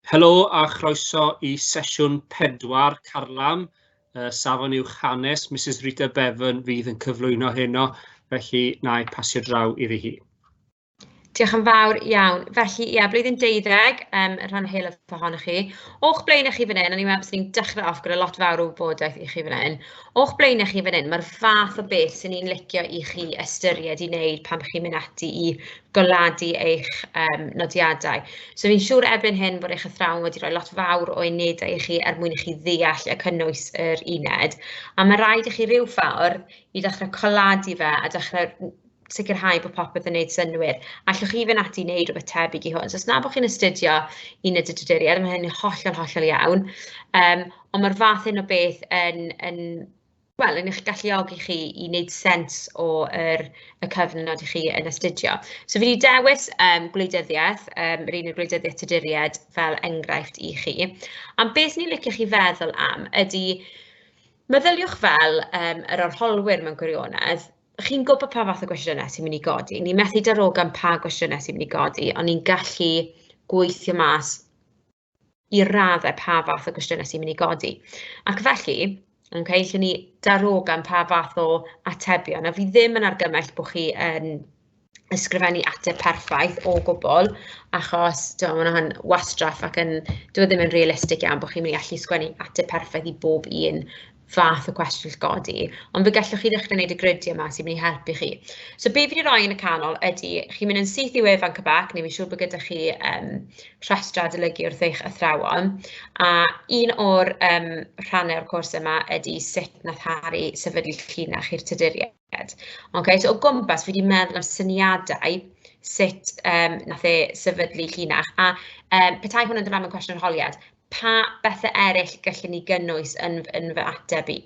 Helo a chroeso i sesiwn 4 Carlam, safon uwch hanes, Mrs Rita Bevan fydd yn cyflwyno heno, felly na i pasio draw iddi hi. Diolch yn fawr iawn. Felly, blwyddyn 12, rhan helaeth ohonoch chi. O'ch blaenau chi fan hyn, a ni'n meddwl ni'n dechrau off gyda lot fawr o wybodaeth i chi fan hyn. O'ch blaenau chi fan hyn, mae'r fath o beth sy'n ni'n licio i chi ystyried i wneud pan chi'n mynd ati i goladu eich nodiadau. So fi'n siŵr erbyn hyn bod eich athrawon wedi rhoi lot fawr o unedau i chi mwyn i chi ddeall y cynnwys yr uned. A mae rhaid i chi ryw ffordd i ddechrau coladu fe a dechrau sicrhau bod popeth yn gwneud synwyr. Allwch chi fynd ati i wneud rhywbeth tebyg i hwn. So os na bod chi'n astudio uned y tuduriaid, mae hynny'n hollol iawn. Ond mae'r fath hyn o beth yn eich galluogi chi i wneud sens o'r cyfnod i chi yn astudio. So fi wedi dewis gwleidyddiaeth, yr un o'r gwleidyddiaeth tuduriaid fel enghraifft i chi. Am beth ni'n licio chi feddwl am ydy, meddyliwch fel yr arholwyr mewn gwirionedd. Chi'n gwybod pa fath o gwestiynau sy'n mynd i godi. Ni'n methu darogan pa gwestiynau sy'n mynd i godi, ond ni'n gallu gweithio mas i raddau pa fath o gwestiynau sy'n mynd i godi. Ac felly, lle ni darogan pa fath o atebion, a fi ddim yn argymell bod chi yn ysgrifennu ateb perffaith o gwbl, achos mae hwnna'n wastraff ac dyw e ddim yn realistig iawn bod chi'n mynd i allu sgwennu ateb perffaith i bob un fath o cwestiwn godi, ond fe gallwch chi ddechrau wneud y grydiau yma sy'n mynd i helpu chi. So be fi wedi rhoi yn y canol ydy, chi'n mynd yn syth i wefan Cybac, neu fi'n siŵr bod gyda chi rhestra adolygu wrth eich athrawon, a un o'r rhannau o'r cwrs yma ydy sut nath Harry sefydlu llinach i'r tuduriaid. So o gwmpas, fi wedi meddwl am syniadau sut nath e sefydlu llinach, a petai hwn yn dod am y cwestiwn arholiad, pa bethau eraill gallwn ni gynnwys yn fy ateb i.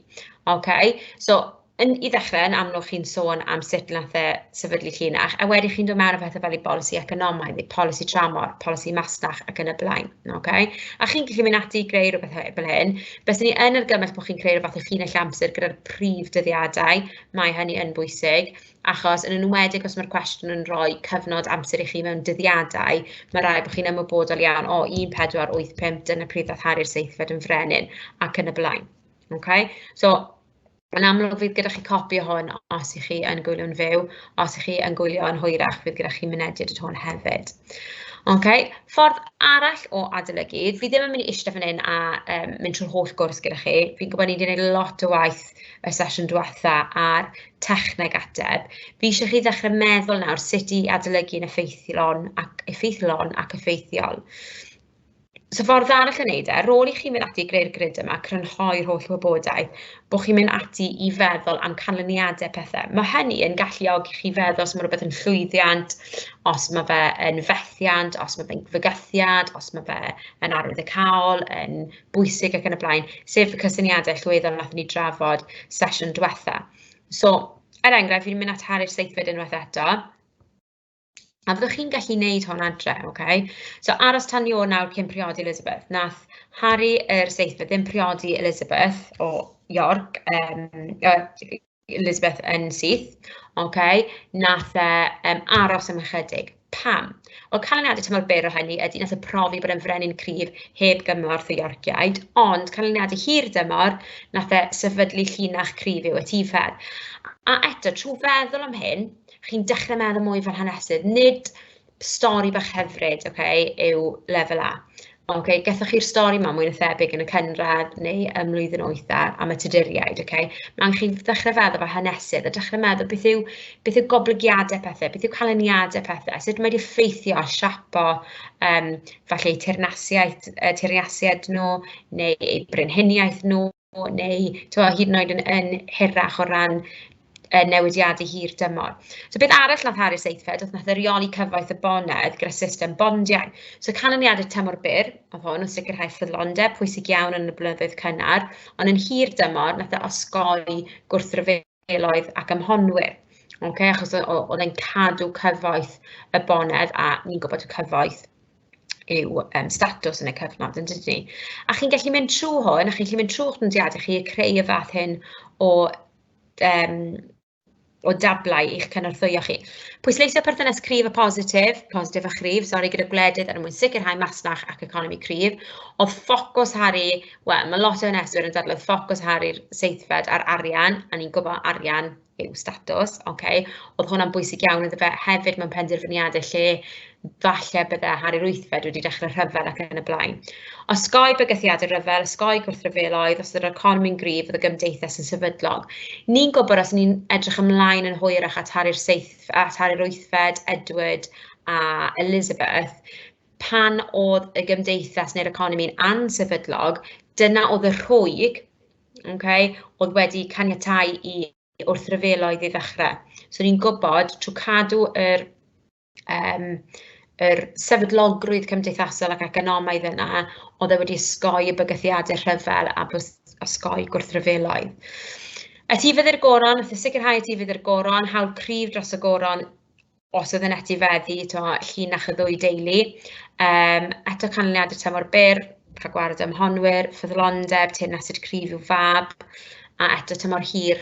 So, i ddechrau, yn amlwg chi'n sôn am sut nath e sefydlu llinach, a wedyn chi'n dod mewn o bethau fel i bolisi economaidd, polisi tramor, polisi masnach ac yn y blaen. A chi'n gallu mynd ati i greu rhywbeth fel hyn. Beth ni yn argymell bod chi'n creu rhywbeth o llinell amser gyda'r prif dyddiadau, mae hynny yn bwysig, achos yn enwedig os mae'r cwestiwn yn rhoi cyfnod amser i chi mewn dyddiadau, mae rhaid bod chi'n ymwybodol iawn o 1485 dyna pryd dath Harry'r seithfed yn frenin ac yn y blaen. So, yn amlwg fydd gyda chi copi o hwn os ych chi yn gwylio'n fyw, os ych chi yn gwylio yn hwyrach, fydd gyda chi mynediad at hwn hefyd. Ffordd arall o adolygu, fi ddim yn mynd i eistedd fan hyn a mynd trwy'r holl gwrs gyda chi. Fi'n gwybod ni wedi gwneud lot o waith y sesiwn diwetha ar techneg ateb. Fi eisiau chi ddechrau meddwl nawr sut i adolygu'n effeithiol ac effeithiol. So ffordd arall yn neud ar ôl i chi mynd ati i greu'r grid yma, crynhoi'r holl wybodaeth, bod chi'n mynd ati i feddwl am canlyniadau pethau. Mae hynny yn galluogi chi feddwl os mae rhywbeth yn llwyddiant, os mae fe yn fethiant, os mae fe'n fygythiad, os mae fe yn arwyddocaol, yn bwysig ac yn y blaen, sef y cysyniadau llwyddol nath ni drafod sesiwn diwetha. So, enghraifft, fi'n mynd at Harry'r seithfed unwaith eto. A fyddwch chi'n gallu gwneud hwn adre, So aros tan ni o nawr cyn priodi Elizabeth. Nath Harry yr seithfed ddim priodi Elizabeth o York, Elizabeth yn syth, Nath aros am ychydig. Pam? Wel, canlyniadau tymor byr o hynny ydy nath y profi bod yn frenin cryf heb gymorth o Yorkiaid, ond canlyniadau hir dymor nath e sefydlu llinach cryf i'w etifed. A eto, trwy feddwl am hyn, chi'n dechrau meddwl mwy fel hanesydd, nid stori bach hyfryd yw lefel A. Gethwch chi'r stori yma mwy na thebyg yn y cynradd neu ymlwyddyn 8 am y tuduriaid. Mae'n chi'n dechrau feddwl fel hanesydd a dechrau meddwl beth yw goblygiadau pethau, beth yw canlyniadau pethau, sut mae'n effeithio siapo falle teyrnasiad nhw, neu eu brenhiniaeth nhw, neu hyd yn oed yn hirach o ran newidiadau hir dymor. So beth arall nath Harry'r seithfed, oedd nath reoli cyfoeth y bonedd gyda system bondiau. So canlyniadau tymor byr, oedd hwn yn sicrhau ffyddlondeb pwysig iawn yn y blynyddoedd cynnar, ond yn hir dymor nath osgoi gwrthryfeloedd ac ymhonwyr. Achos oedd e'n cadw cyfoeth y bonedd, a ni'n gwybod y cyfoeth yw statws yn y cyfnod, yn dydyn ni. A chi'n gallu mynd trwy hwn, a chi'n gallu mynd trwy'ch nodiadau chi creu y fath hyn o dablau i'ch cynorthwyo chi. Pwysleisio perthynas cryf a positif a chryf, gyda gwledydd er mwyn sicrhau masnach ac economi cryf. Oedd ffocws Harry, wel, mae lot o yneswyr yn dadlau ffocws Harry'r seithfed ar arian, a ni'n gwybod arian yw statws, okay? Oedd hwnna'n bwysig iawn iddo fe hefyd mewn penderfyniadau lle falle bydde Harry'r wythfed wedi dechrau rhyfel ac yn y blaen. Osgoi bygythiadau rhyfel, osgoi gwrthryfeloedd, os ydy'r economi'n gryf, oedd y gymdeithas yn sefydlog. Ni'n gwybod os ni'n edrych ymlaen yn hwyrach at Harry'r wythfed, Edward a Elizabeth, pan oedd y gymdeithas neu'r economi'n ansefydlog, dyna oedd y rhwyg, okay, oedd wedi caniatáu i wrthryfeloedd i ddechrau. So ni'n gwybod trwy cadw yr sefydlogrwydd cymdeithasol ac economaidd yna, oedd e wedi osgoi y bygythiadau rhyfel a osgoi gwrthryfeloedd. Etifedd i'r goron, wrth sicrhau etifedd i'r goron, hawl cryf dros y goron os oedd yn etifeddu llinach y ddwy deulu. Eto canlyniadau tymor byr, rhagwared ymhonwyr, ffyddlondeb, teyrnasid cryf i'w fab, a eto tymor hir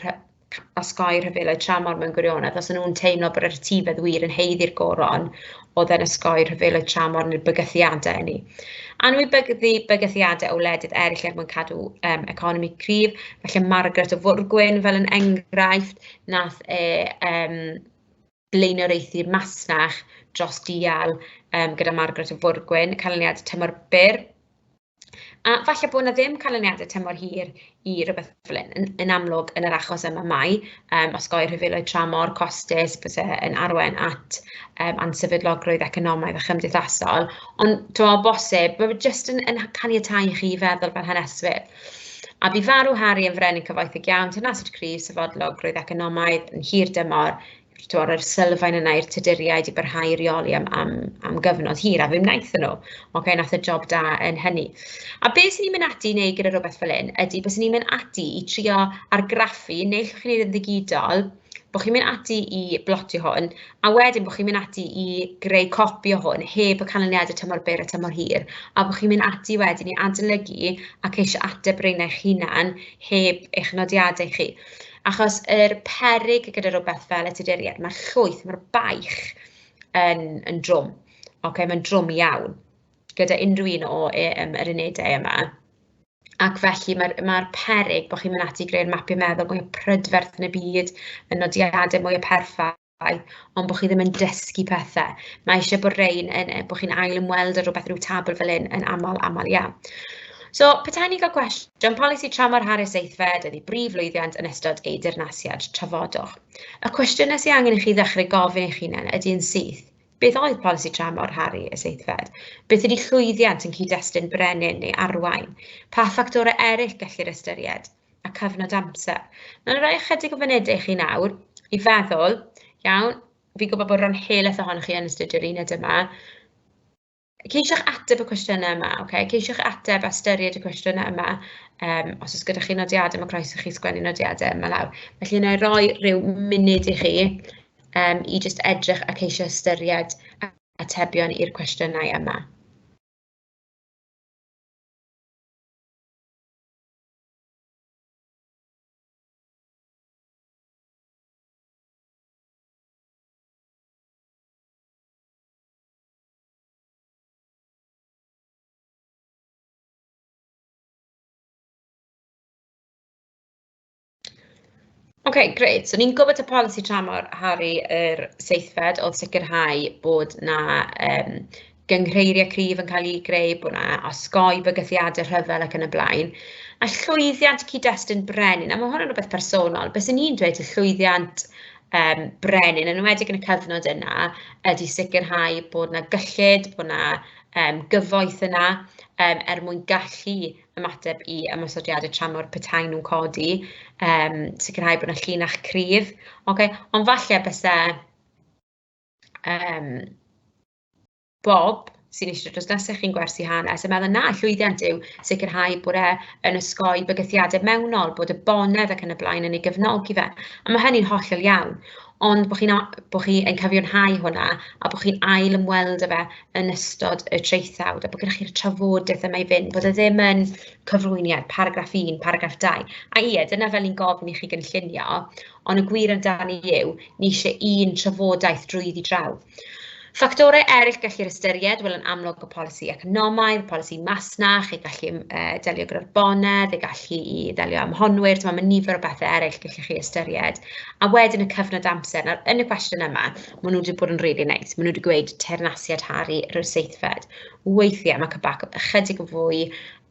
osgoi rhyfeloedd tramor mewn gwirionedd, os nhw'n teimlo bod yr etifedd wir yn heiddi'r goron, oedd yn osgoi rhyfeloedd tramor neu'r bygythiadau ni. Anwybyddu bygythiadau o wledydd eraill er mwyn cadw economi cryf, felly Margaret o Fwrgwyn fel yn enghraifft, nath blaenoriaethu'r masnach dros dial gyda Margaret o Fwrgwyn, canlyniad tymor byr. A falle bod yna ddim canlyniadau tymor hir i rhywbeth fel hyn, yn amlwg yn yr achos yma mai, osgoi rhyfeloedd tramor, costus, byse yn arwain at ansefydlogrwydd economaidd a chymdeithasol, ond o bosib, mae jyst yn caniatáu i chi feddwl fel haneswyr. A bu farw Harry yn frenin cyfoethig iawn, teyrnasid cryf, sefydlogrwydd economaidd yn hir dymor, yr sylfaen yna i'r tuduriaid i barhau reoli am gyfnod hir, a fe wnaethon nhw. Nath y job da yn hynny. A beth sy'n ni'n mynd ati i wneud gyda rhywbeth fel hyn, ydy beth sy'n ni'n mynd ati i trio argraffu, neu llwch chi'n ei ddigidol, bod chi'n mynd ati i blotio hwn, a wedyn bod chi'n mynd ati i greu copi o hwn, heb y canlyniadau tymor byr a tymor hir, a bod chi'n mynd ati wedyn i adolygu ac eisiau ateb rhain eich hunan, heb eich nodiadau chi. Achos yr peryg gyda rhywbeth fel y tuduriaid, mae'r llwyth, mae'r baich yn drwm. Mae'n drwm iawn gyda unrhyw un o yr unedau yma. Ac felly mae'r peryg bod chi'n mynd ati greu'r mapio meddwl mwy o prydferth yn y byd, y nodiadau mwy o perffaith, ond bod chi ddim yn dysgu pethau. Mae eisiau bod rhain, bod chi'n ail ymweld ar rhywbeth rhyw tabl fel hyn yn aml iawn. So, petai ni gael gwestiwn, polisi tramor Harry'r seithfed ydy brif lwyddiant yn ystod ei dirnasiad trafodwch. Y cwestiynau sy'n angen i chi ddechrau gofyn eich hunain ydy yn syth. Beth oedd polisi tramor Harry y seithfed? Beth ydy llwyddiant yn cyd-destun brenin neu arwain? Pa ffactorau eraill gellir ystyried? A cyfnod amser. Nawr rhoi ychydig o fynedau i chi nawr i feddwl, iawn, fi'n gwybod bod rhan helaeth ohonoch chi yn ystod yr uned yma. Ceisiwch ateb y cwestiynau yma, ceisiwch ateb a ystyried y cwestiynau yma, os oes gyda chi nodiadau, mae croeso chi sgwennu nodiadau yma lawr. Felly yna rhoi rhyw munud i chi i just edrych a ceisio ystyried atebion i'r cwestiynau yma. Grêt. So ni'n gwybod y polisi tramor Harry yr seithfed oedd sicrhau bod na gyngreiriau cryf yn cael ei greu, bod na osgoi bygythiadau rhyfel ac yn y blaen. A llwyddiant cyd-destun brenin, a mae hwnna'n rhywbeth personol. Beth sy'n ni'n dweud y llwyddiant brenin, yn enwedig yn y cyfnod yna, ydy sicrhau bod na gyllid, bod na gyfoeth yna, mwyn gallu ymateb i ymosodiadau tramor petai nhw'n codi, sicrhau bod yna llinach cryf. Ond falle byse Bob sy'n eisiau dros nesaf chi'n gwersi hanes, a meddwl na, llwyddiant yw sicrhau bod yn ysgoi bygythiadau mewnol, bod y bonedd ac yn y blaen yn ei gefnogi fe. A mae hynny'n hollol iawn, ond bod chi'n cyfiawnhau hwnna a bod chi'n ail ymweld â fe yn ystod y treithawd a bod gennych chi'r trafodaeth yma i fynd, bod e ddim yn cyflwyniad, paragraff 1, paragraff 2. A dyna fel ni'n gofyn i chi gynllunio, ond y gwir amdani yw, ni eisiau un trafodaeth drwyddi draw. Ffactorau eraill gallu'r ystyried, wel yn amlwg o polisi economaidd, polisi masnach, ei gallu delio gyda'r bonedd, ei gallu i delio am honwyr, mae nifer o bethau eraill gallwch chi ystyried. A wedyn y cyfnod amser, yn y cwestiwn yma, maen nhw wedi bod yn really nice. Maen nhw wedi gweud teyrnasiad Harry yr seithfed. Weithiau mae cybac ychydig o fwy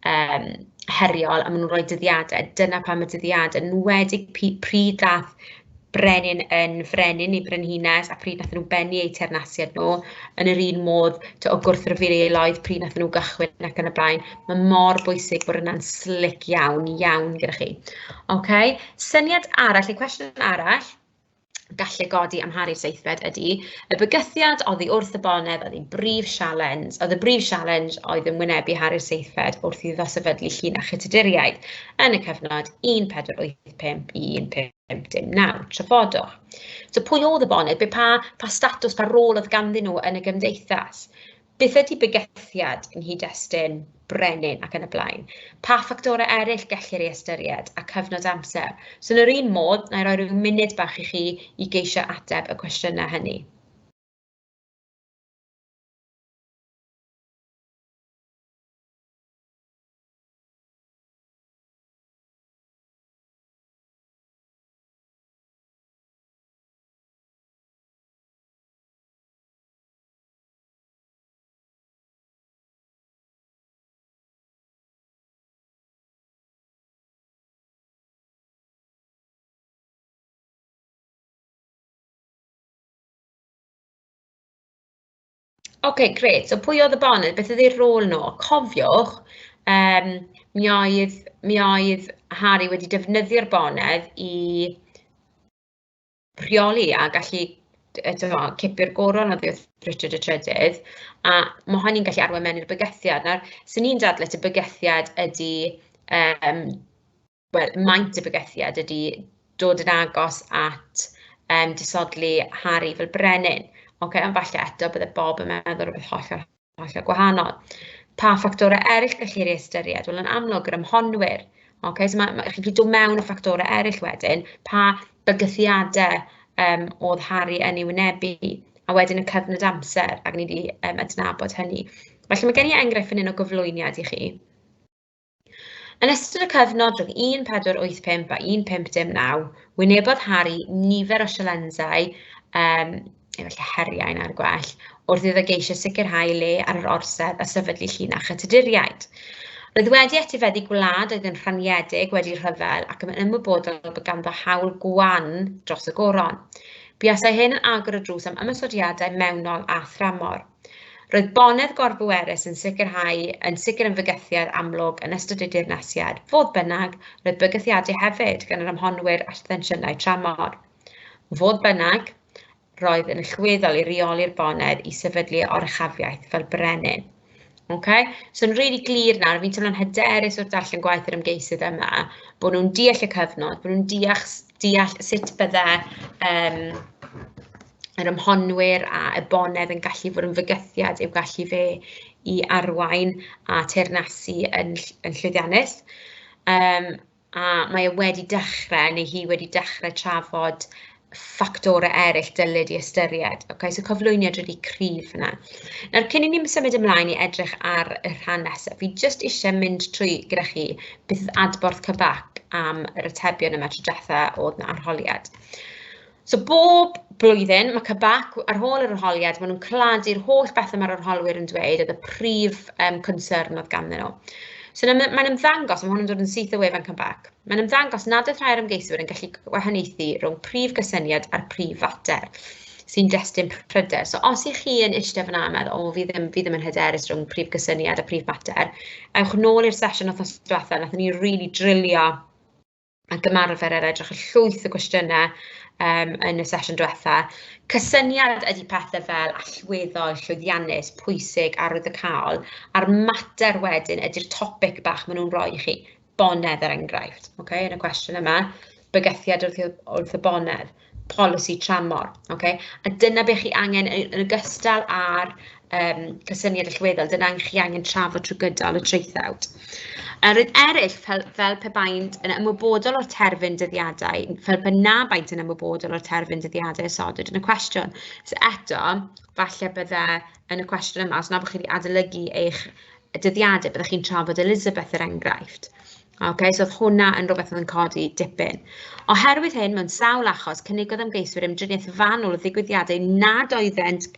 heriol a maen nhw'n rhoi dyddiadau. Dyna pam y dyddiadau, yn enwedig pryd dath brenin yn frenin i brenhines a pryd nath nhw bennu eu teyrnasiad nhw yn yr un modd o gwrthryfeilioedd pryd nath nhw gychwyn ac yn y blaen. Mae mor bwysig bod yna'n slick iawn gyda chi. Okay. Syniad arall, cwestiwn arall, gallu godi am Harry'r seithfed ydy, y bygythiad oedd hi wrth y bonedd oedd hi'n brif sialens, oedd yn wynebu Harry'r seithfed wrth i ddosafydlu llinach y Tuduriaid yn y cyfnod 1485 i 1559, trafodwch. So pwy oedd y bonedd, pa statws, pa rôl oedd ganddyn nhw yn y gymdeithas? Beth ydy bygythiad yn hyd-destun brenin ac yn y blaen? Pa ffactorau eraill gellir ei ystyried a cyfnod amser? So yn yr un modd, na i roi rhyw munud bach i chi i geisio ateb y cwestiynau hynny. OK, grêt. So pwy oedd y bonedd? Beth ydy'r rôl nhw? Cofiwch, mi oedd Harry wedi defnyddio'r bonedd i rheoli a gallu cipio'r goron o ddiwedd Richard y Trydydd, a mae hynny'n gallu arwain mewn i'r bygythiad. Nawr, sy'n ni'n dadlau y bygythiad ydy, maint y bygythiad ydy dod yn agos at disodli Harry fel brenin. Okay, ond falle eto bydde Bob yn meddwl rhywbeth hollol gwahanol. Pa ffactorau eraill gallu'r ystyried? Wel, yn amlwg yr ymhonwyr. Okay, so chi'n gallu dod mewn o ffactorau eraill wedyn, pa bygythiadau oedd Harry yn ei wynebu, a wedyn y cyfnod amser, ac ni wedi adnabod hynny. Felly mae gen i enghraifft fan hyn o gyflwyniad i chi. Yn ystod y cyfnod rhwng 1485 a 1559, wynebodd Harry nifer o sialensau, efallai heriau'n ar gwell, wrth iddo geisio sicrhau le ar yr orsedd a sefydlu llinach y Tuduriaid. Roedd wedi etifeddu gwlad oedd yn rhaniedig wedi'i rhyfel ac yn ymwybodol bod ganddo hawl gwan dros y goron. Buasai hyn yn agor y drws am ymysodiadau mewnol a thramor. Roedd bonedd gorbwerus yn sicr yn fygythiad amlwg yn ystod y dirnasiad. Fodd bynnag, roedd bygythiadau hefyd gan yr ymhonwyr a thensiynau tramor. Fodd bynnag, roedd yn allweddol i reoli'r bonedd i sefydlu oruchafiaeth fel brenin. Okay? So yn really glir nawr, fi'n teimlo'n hyderus wrth darllen gwaith yr ymgeisydd yma, bod nhw'n deall y cyfnod, bod nhw'n deall sut bydde yr ymhonwyr a y bonedd yn gallu fod yn fygythiad i'w gallu fe i arwain a teyrnasu yn llwyddiannus. A mae wedi dechrau, neu hi wedi dechrau trafod ffactorau eraill dylid i ystyried. Okay, so cyflwyniad wedi cryf yna. Nawr, cyn i ni'n symud ymlaen i edrych ar y rhan nesaf, fi jyst eisiau mynd trwy gyda chi beth adborth cybac am yr atebion yma tro diwethaf oedd na arholiad. So bob blwyddyn mae cybac ar ôl yr arholiad, maen nhw'n cladu'r holl bethau mae'r arholwyr yn dweud, oedd y prif concern oedd ganddyn nhw. So mae'n ymddangos, mae hwn yn dod yn syth o wefan cybac, mae'n ymddangos nad oedd rhai'r ymgeiswyr yn gallu gwahaniaethu rhwng prif gysyniad a'r prif fater, sy'n destun pryder. So os i chi yn eistedd fyna a meddwl, fi ddim yn hyderus rhwng prif gysyniad a prif fater, ewch nôl i'r sesiwn wythnos diwethaf, nathon ni really drilio ac ymarfer edrych y llwyth o gwestiynau yn y sesiwn diwetha. Cysyniad ydy pethau fel allweddol, llwyddiannus, pwysig, arwyddocaol, a'r mater wedyn ydy'r topic bach maen nhw'n rhoi i chi, bonedd er enghraifft, yn y cwestiwn yma, bygythiad wrth y bonedd, polisi tramor, a dyna beth chi angen yn ogystal â'r cysyniad allweddol, dyna chi angen trafod trwy gydol y traethawd. Yr eraill, fel pe baint yn ymwybodol o'r terfyn dyddiadau, fel pe na baint yn ymwybodol o'r terfyn dyddiadau ysodwyd yn y cwestiwn. So eto, falle bydde yn y cwestiwn yma, os na bod chi wedi adolygu eich dyddiadau, byddech chi'n trafod Elizabeth er enghraifft. So oedd hwnna yn rhywbeth oedd yn codi dipyn. Oherwydd hyn, mewn sawl achos, cynnigodd ymgeiswyr ymdriniaeth fanwl o ddigwyddiadau nad oeddent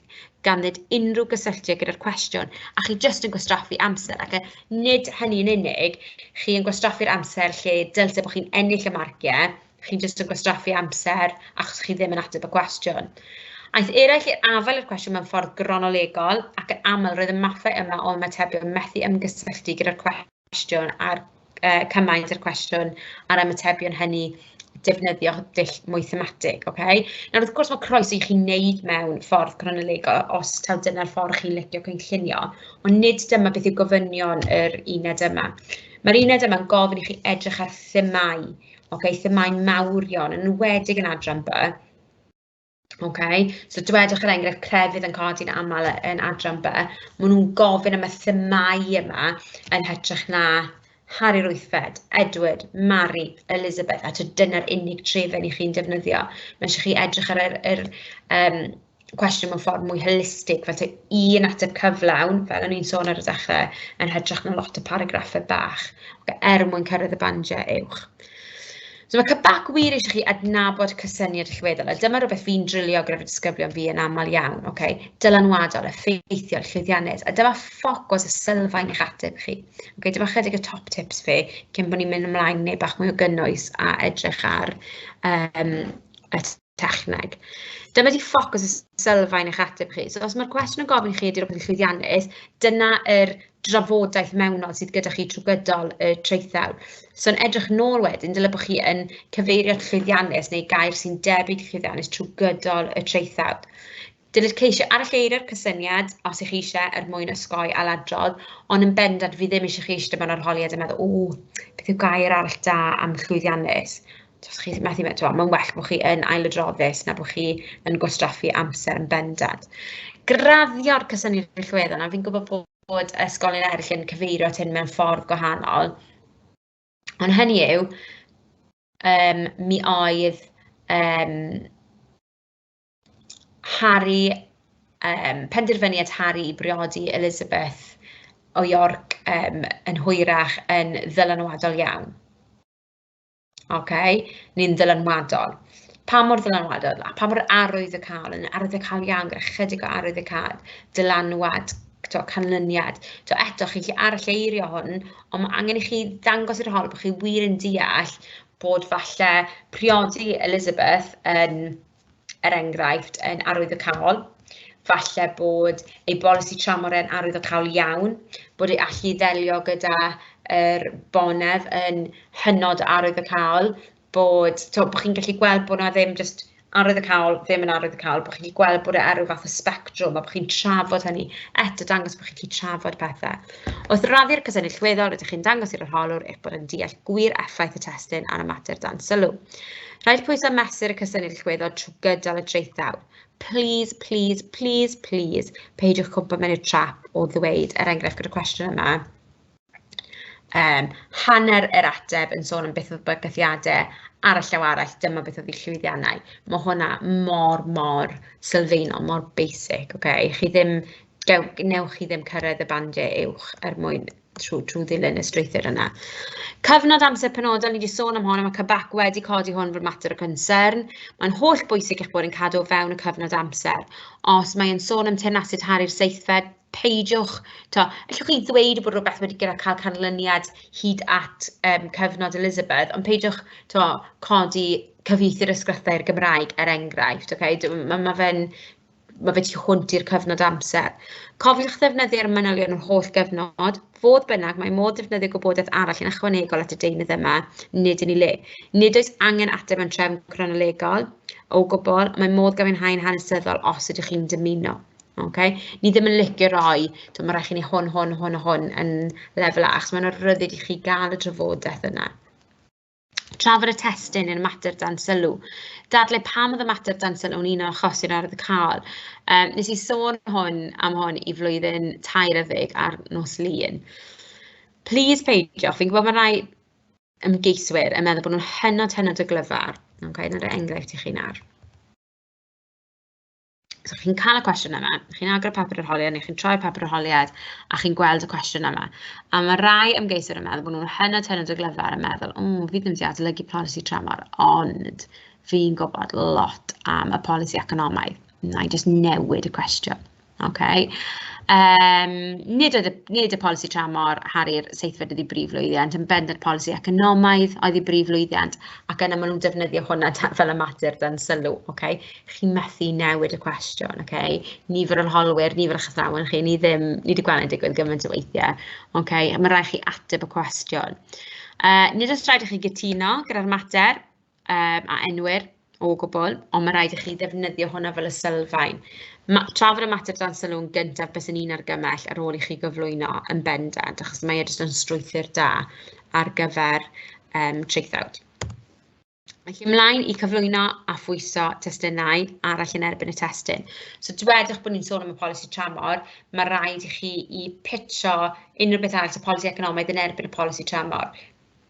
ganddyd unrhyw gysylltiad gyda'r cwestiwn, a chi jyst yn gwastraffu amser, ac nid hynny'n unig, chi yn gwastraffu'r amser lle dylse bod chi'n ennill y marciau, chi'n jyst yn gwastraffu amser achos chi ddim yn ateb y cwestiwn. Aeth eraill i'r afel i'r cwestiwn mewn ffordd gronolegol, ac yn aml roedd y mathau yma o ymatebion methu ymgysylltu gyda'r cwestiwn a'r cymaint i'r cwestiwn a'r ymatebion hynny defnyddio dull mwy thematig, Nawr, wrth gwrs, mae croeso i chi wneud mewn ffordd cronolegol os taw dyna'r ffordd chi'n licio cynllunio, ond nid dyma beth yw gofynion yr uned yma. Mae'r uned yma'n gofyn i chi edrych ar themau, themau mawrion, yn enwedig yn adran B. So dwedwch yr enghraifft crefydd yn codi'n aml yn adran B. Maen nhw'n gofyn am y themau yma yn hytrach na Harry Rwythfed, Edward, Mary, Elizabeth, a dyna'r unig trefen i chi'n defnyddio. Mae eisiau chi edrych ar yr cwestiwn mewn ffordd mwy holistig, fel un ateb cyflawn, fel o'n i'n sôn ar y dechrau, yn hytrach na lot o paragraffau bach, mwyn cyrraedd y bandiau uwch. So mae cybac wir eisiau chi adnabod cysyniad allweddol, a dyma rhywbeth fi'n drilio gyda'r disgyblion fi yn aml iawn, dylanwadol, effeithiol, llwyddiannus, a dyma ffocws y sylfaen eich ateb chi. Dyma chydig y top tips fi, cyn bod ni'n mynd ymlaen neu bach mwy o gynnwys a edrych ar y techneg. Dyma di ffocws y sylfaen eich ateb chi. So os mae'r cwestiwn yn gofyn chi ydy'r rhywbeth llwyddiannus, dyna yr drafodaeth mewnol sydd gyda chi trwy gydol y traethawd. So yn edrych nôl wedyn, dyle bod chi yn cyfeirio llwyddiannus neu gair sy'n debyg llwyddiannus trwy gydol y traethawd. Dylid ceisio aralleiro'r cysyniad os ych chi eisiau mwyn osgoi aladrodd, ond yn bendant fi ddim eisiau chi eisiau mewn arholiad yn meddwl, beth yw gair arall da am llwyddiannus. Os chi methu meddwl, mae'n well bod chi yn ailadroddus na bod chi yn gwastraffu amser yn bendant. Graddio'r cysyniad allweddol, a fi'n gwybod bod ysgolion eraill yn cyfeirio at hyn mewn ffordd gwahanol. Ond hynny yw, mi oedd penderfyniad Harry i briodi Elizabeth o York yn hwyrach yn ddylanwadol iawn. Ni'n ddylanwadol. Pa mor ddylanwadol, a pa mor arwyddocaol, yn arwyddocaol iawn gyda chydig o arwyddocaol, dylanwad, canlyniad. Eto, chi'n aralleirio hwn, ond mae angen i chi ddangos i'r hol bod chi wir yn deall bod falle priodi Elizabeth yn enghraifft yn arwyddocaol, falle bod ei bolisi tramor yn arwyddocaol iawn, bod ei allu ddelio gyda bonedd yn hynod arwyddocaol, bod chi'n gallu gweld bod yna ddim just arwyddocaol, ddim yn arwyddocaol, bod chi'n gweld bod e ar ryw fath o spectrwm, a bod chi'n trafod hynny, eto dangos bod chi'n trafod pethau. Wrth raddi'r cysyniad allweddol, rydych chi'n dangos i'r arholwr eich bod yn deall gwir effaith y testun ar y mater dan sylw. Rhaid pwysau mesur y cysyniad allweddol trwy gydol y traethawd. Please, please, please, please, peidiwch cwmpa mewn i'r trap o ddweud, enghraifft gyda'r cwestiwn yma. Hanner yr ateb yn sôn am beth oedd bygythiadau ar y llaw arall, dyma beth oedd eu llwyddiannau. Mae hwnna mor sylfaenol, mor basic. Newch chi ddim cyrraedd y bandiau uwch mwyn trwy ddilyn y strwythur yna. Cyfnod amser penodol, ni wedi sôn am hwn, mae cybac wedi codi hwn fel mater o concern. Mae'n holl bwysig eich bod yn cadw fewn y cyfnod amser. Os mae'n sôn am teyrnasid Harry'r seithfed, peidiwch, allwch chi ddweud bod rhywbeth wedi gyda cael canlyniad hyd at cyfnod Elizabeth, ond peidiwch codi cyfieithu'r ysgrythau'r Gymraeg er enghraifft. Mae fe'n mae fe ti hwnt i'r cyfnod amser. Cofiwch ddefnyddio'r manylion o'r holl gyfnod, fodd bynnag mae modd defnyddio gwybodaeth arall yn ychwanegol at y deunydd yma, nid yn ei le. Nid oes angen ateb yn trefn chronolegol o gwbl, mae modd gofynhau'n hanesyddol os ydych chi'n dymuno. Okay? Ni ddim yn licio roi, mae rhaid chi ni hwn yn lefel A, achos mae'n ryddid i chi gael y drafodaeth yna. Trafod y testyn yn mater dan sylw. Dadlau pam oedd y mater dan sylw yn un o achosion ar y cael. Nes I sôn am hwn I flwyddyn 20 ar nos Lun. Please peidiwch, fi'n gwybod mae rai ymgeiswyr yn meddwl bod nhw'n hynod o glyfar. Okay, dyna'r enghraifft I chi nawr. So chi'n cael y cwestiwn yma, chi'n agor y papur arholiad neu chi'n troi'r papur arholiad a chi'n gweld y cwestiwn yma. A mae rai ymgeiswyr yn meddwl bod nhw'n hynod o glyfar yn meddwl, fi ddim wedi adolygu polisi tramor, ond fi'n gwybod lot am y polisi economaidd. Na I just newid y cwestiwn. Okay? Nid y polisi tramor Harri'r seithfed ydi brif lwyddiant, yn bendant polisi economaidd oedd I brif lwyddiant, ac yna maen nhw'n defnyddio hwnna fel y mater dan sylw. Okay? Chi methu newid y cwestiwn. Okay? Nifer o'r holwyr, nifer o'ch athrawon chi, ni wedi gweld yn digwydd gymaint o weithiau. Okay? Mae rhaid chi ateb y cwestiwn. Nid oes rhaid I chi gytuno gyda'r mater a enwyr o gwbl, ond mae rhaid I chi ddefnyddio hwnna fel y sylfaen. Trafod y mater dan sylw yn gyntaf bys yn un argymell ar ôl I chi gyflwyno yn bendant, achos mae jyst yn strwythur da ar gyfer traethawd. Felly ymlaen I cyflwyno a phwyso testunau arall yn erbyn y testun. So dwedwch bod ni'n sôn am y polisi tramor, mae rhaid I chi I pitcho unrhyw beth arall y polisi economaidd yn erbyn y polisi tramor.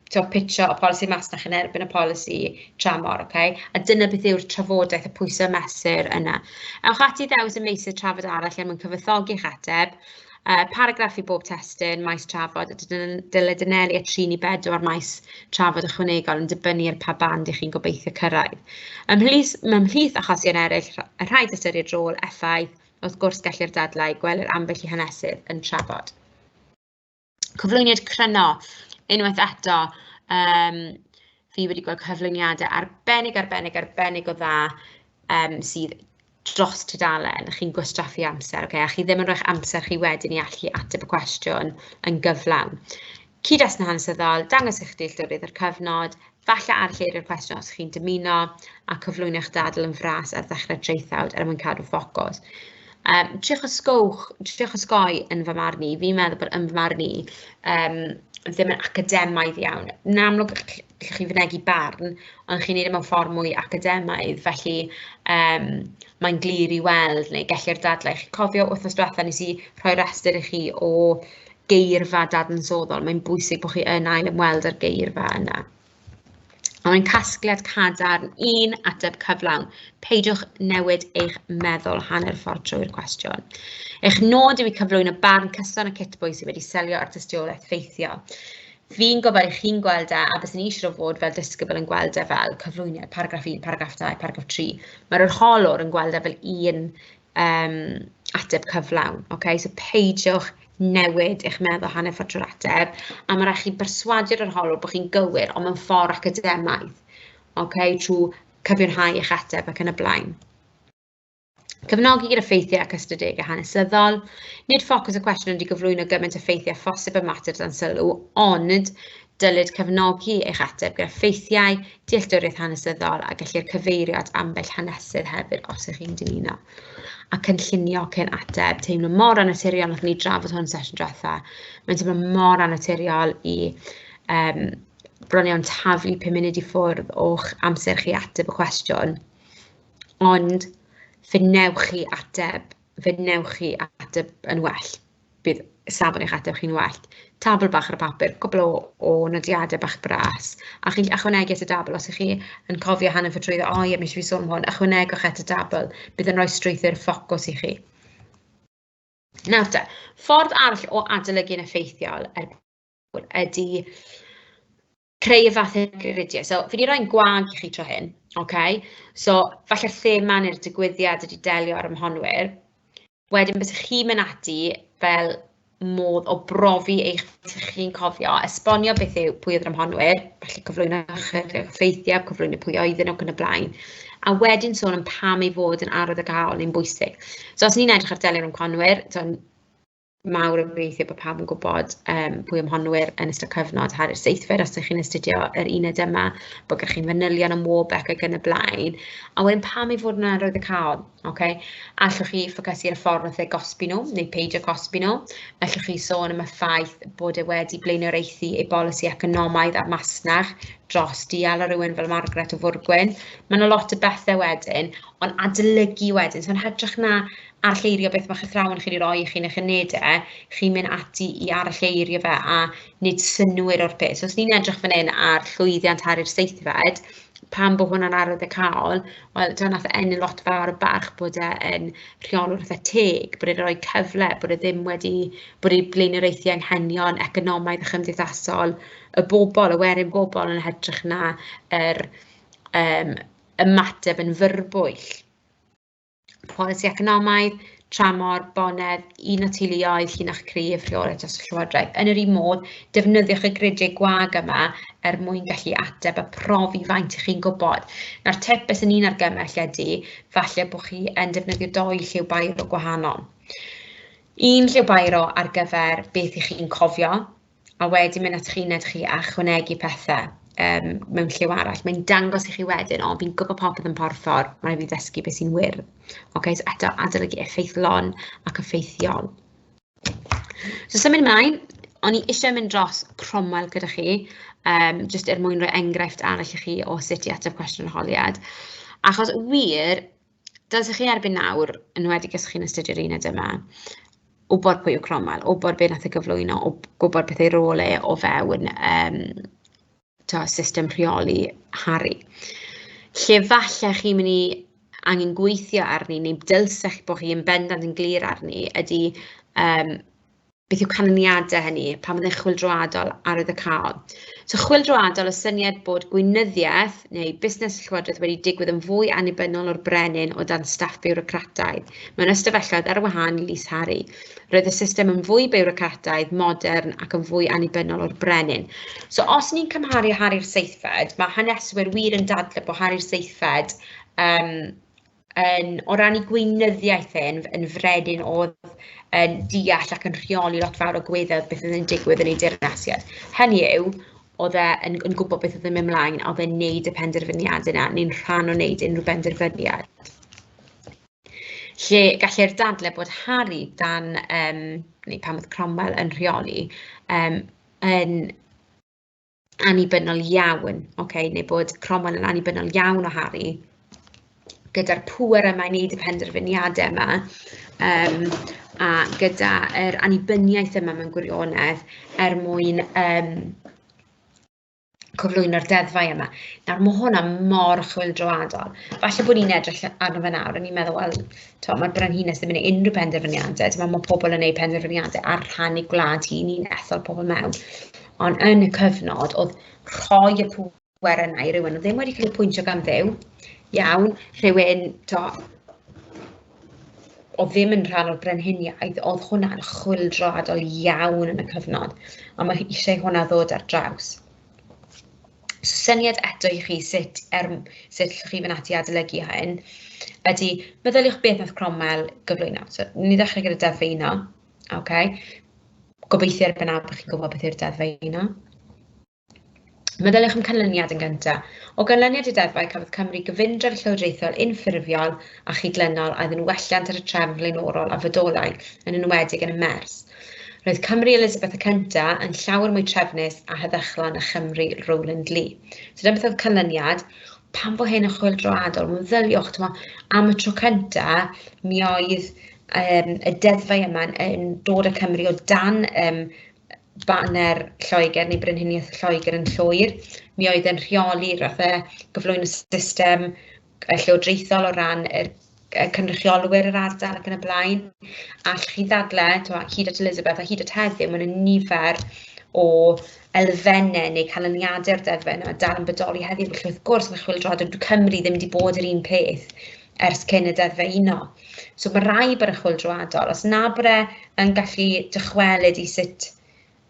So pitcho y polisi masnach yn erbyn y polisi tramor, okay? A dyna beth yw'r trafodaeth y pwysau mesur yna. Ewch ati ddewis y meysydd trafod arall er mwyn cyfathogi'ch ateb. Paragraff I bob testun, maes trafod, dylai dynelu a 3 I 4 maes trafod ychwanegol yn dibynnu ar pa band I chi'n gobeithio cyrraedd. Ymhlith achosion eraill, y rhaid ystyried rôl effaith, wrth gwrs gellir dadlau gweld ambell I hanesydd yn trafod. Cyflwyniad cryno. Unwaith eto, fi wedi gweld cyflwyniadau arbennig o dda sydd dros tudalen, chi'n gwastraffu amser, okay? A chi ddim yn rhoi'ch amser chi wedyn I allu ateb y cwestiwn yn gyflawn. Cyd-destun hanesyddol, dangos eich dealltwriaeth yr cyfnod, falle arlleiru'r cwestiwn os chi'n dymuno, a cyflwyno'ch dadl yn fras ar ddechrau traethawd er mwyn cadw ffocws. Triwch osgoi yn fy marn I, fi'n meddwl bod yn fy marn I ddim yn academaidd iawn. Yn amlwg, chi fynegu barn, ond chi'n neud mewn ffordd mwy academaidd, felly mae'n glir I weld neu gellir dadlau. Chi'n cofio wythnos diwetha nes I rhoi restr I chi o geirfa dadansoddol. Mae'n bwysig bod chi yn ail ymweld â'r geirfa yna. Mae'n casgliad cadarn, un ateb cyflawn. Peidiwch newid eich meddwl hanner ffordd trwy'r cwestiwn. Eich nod yw I cyflwyno barn cyson y cytbwy sydd wedi selio ar tystiolaeth ffeithiol. Fi'n gwybod eich chi'n gweld a bys yn eisiau fod fel disgybl yn gweld fel cyflwyniad, paragraff 1, paragraff 2, paragraff 3. Mae'r arholwr yn gweld fel un ateb cyflawn. Okay? So peidiwch newid eich meddwl hanner ffordd trwy'r ateb, a mae rhaid chi berswadio'r arholwr bod chi'n gywir, ond mewn ffordd academaidd, okay? Trwy cyfiawnhau eich ateb ac yn y blaen. Cefnogi gyda ffeithiau ac ystadegau hanesyddol. Nid ffocws y cwestiwn wedi gyflwyno gymaint o ffeithiau phosib y mater dan sylw, ond dylid cefnogi eich ateb gyda ffeithiau, dealltwriaeth hanesyddol a gellir cyfeirio at ambell hanesydd hefyd os ych chi'n dymuno. A cynllunio cyn ateb, teimlo mor anaturiol nath ni drafod hwn sesiwn diwetha. Mae'n teimlo mor anaturiol I bron iawn taflu 5 munud I ffwrdd o'ch amser chi ateb y cwestiwn. Ond fynewch chi ateb yn well. Bydd safon eich ateb chi'n well. Tabl bach ar y papur, cwbl o nodiadau bach bras. A chi'n ychwanegu at y dabl, os ych chi yn cofio hanner fy trwyddo, ie, mis fi sôn am hwn, ychwanegwch at y dabl, bydd yn rhoi strwythur ffocws I chi. Nawr te, ffordd arall o adolygu yn effeithiol ydy creu y fath o gridiau. So, fi wedi rhoi'n gwag I chi tro hyn, okay? So, falle'r thema neu'r digwyddiad ydy delio ar ymhonwyr. Wedyn, bys chi'n mynd ati fel modd o brofi eich chi'n cofio, esbonio beth yw pwy oedd yr ymhonwyr, felly cyflwyno eich ffeithiau, cyflwyno pwy oedden nhw ac yn y blaen, a wedyn sôn am pam ei fod yn arwyddocaol yn bwysig. So os ni'n edrych ar delio rhwng conwyr, mawr o gobeithio bod pawb yn gwybod pwy ymhonwyr yn ystod cyfnod hari'r seithfed os ydych chi'n astudio yr uned yma, bod gyda chi'n fanylion am Warbeck ac yn y blaen. A wedyn pam ei fod yn arwyddocaol, okay? Allwch chi ffocysu ar y ffordd wrth eu gosbi nhw, neu peidio gosbi nhw. Allwch chi sôn am y ffaith bod e wedi blaenoriaethu ei bolisi economaidd a'r masnach dros dial a rhywun fel Margaret o Fwrgwyn. Mae yna lot o bethau wedyn, ond adolygu wedyn. So'n hytrach na aralleirio beth mae'ch athrawon chi wedi rhoi i chi'n eich unedau, chi'n mynd ati i aralleirio fe a nid synwyr o'r peth. So os ni'n edrych fan hyn ar llwyddiant hari'r seithfed, pam bod hwnna'n arwyddocaol, wel, dyna nath ennill lot fawr o barch bod e'n rheolwr fatha teg, bod e'n rhoi cyfle, bod e ddim wedi, bod e'n blaenoriaethu anghenion economaidd a chymdeithasol y bobl, y werin bobl yn hytrach na ymateb yn fyrbwyll. Polisi economaidd, tramor, bonedd, un o teuluoedd llinach cryf rheolaeth dros y Llywodraeth. Yn yr un modd, defnyddiwch y gridiau gwag yma mwyn gallu ateb a profi faint i chi'n gwybod. Nawr tip sy'n un argymell ydy, falle bod chi yn defnyddio 2 lliw bairo gwahanol. Un lliw bairo ar gyfer beth i chi'n cofio, a wedyn mynd at chi'n edrych chi a chwanegu pethau mewn lliw arall. Mae'n dangos i chi wedyn, o, fi'n gwybod popeth yn porffor, mae'n fi ddysgu beth sy'n wir. Okay, so eto adolygu effeithlon ac effeithiol. So symud ymlaen, o'n i eisiau mynd dros Cromwell gyda chi, jyst mwyn rhoi enghraifft arall i chi o sut i ateb cwestiwn arholiad. Achos wir, dylsech chi erbyn nawr, yn wedi os chi'n astudio'r uned yma, wybod pwy yw Cromwell, wybod beth nath y gyflwyno, gwybod beth ei rôl e o fewn system rheoli Harry. Lle falle chi'n mynd i angen gweithio arni, neu dylsech bod chi yn bendant yn glir arni, ydy beth yw canlyniadau hynny, pan byddai'n chwyldroadol arwyddocaol. So chwyldroadol y syniad bod gweinyddiaeth neu busnes llywodraeth wedi digwydd yn fwy annibynnol o'r brenin o dan staff biwrocrataidd. Mewn ystafelloedd ar wahân i Lys Harry. Roedd y system yn fwy biwrocrataidd, modern ac yn fwy annibynnol o'r brenin. So os ni'n cymharu Harry'r seithfed, mae haneswyr wir yn dadlau bod Harry'r seithfed o ran I gweinyddiaeth yn fredyn oedd yn deall ac yn rheoli lot fawr o gweddau beth oedd yn digwydd yn ei dirnasiad. Hynny yw, oedd e'n gwybod beth oedd yn mynd ymlaen, oedd e'n neud y penderfyniad yna, neu'n rhan o neud unrhyw benderfyniad. Lle gallu'r dadlau bod Harry dan, neu pan oedd Cromwell yn rheoli, yn annibynnol iawn, neu bod Cromwell yn annibynnol iawn o Harry, gyda'r pŵer yma I wneud y penderfyniadau yma, a gyda'r annibyniaeth yma mewn gwirionedd mwyn cyflwyno'r deddfau yma. Nawr, mae hwnna mor chwyldroadol. Falle bod ni'n edrych arno fe nawr, a ni'n meddwl, wel, mae'r brenhines ddim yn gwneud unrhyw penderfyniadau, mae pobl yn gwneud penderfyniadau ar rhan I gwlad hi, ni'n ethol pobl mewn. Ond yn y cyfnod, oedd rhoi y pŵer yna I rywun, oedd ddim wedi cael ei pwyntio gan ddew, iawn, rhywun, oedd ddim yn rhan o'r brenhiniaeth, oedd hwnna'n chwyldroadol iawn yn y cyfnod, a mae eisiau hwnna ddod ar draws. So, syniad eto I chi sut llwch chi fynd ati adolygu hyn, ydy meddyliwch beth nath Cromwell gyflwyno. So, ni ddechrau gyda deddfa uno, gobeithio erbyn nawr bod chi'n gwybod beth yw'r deddfa uno. Meddyliwch am canlyniad yn gyntaf. O ganlyniad I deddfau cafodd Cymru gyfundrefn llywodraethol unffurfiol a chydlynol a ddyn welliant ar y trefn flaenorol a fodolau yn enwedig yn y mers. Roedd Cymru Elizabeth y cyntaf yn llawer mwy trefnus a heddychlon y Chymru Rowland Lee. So dyma beth oedd canlyniad, pan bod hyn yn chwyldroadol, meddyliwch, am y tro cyntaf, mi oedd y deddfau yma yn dod y Cymru o dan baner Lloegr neu brenhiniaeth Lloegr yn llwyr. Mi oedd yn rheoli roedd gyflwyno system llywodraethol o ran y cynrychiolwyr yr ardal ac yn y blaen. A allwch chi ddadlau, hyd at Elizabeth a hyd at heddiw, mae'n nifer o elfennau neu canlyniadau'r deddfa yna dal yn bodoli heddiw. Felly wrth gwrs mae chwyldroadol Cymru ddim wedi bod yr un peth ers cyn y deddfa uno. So mae rai bod y chwyldroadol, os na bod yn gallu dychwelyd I sut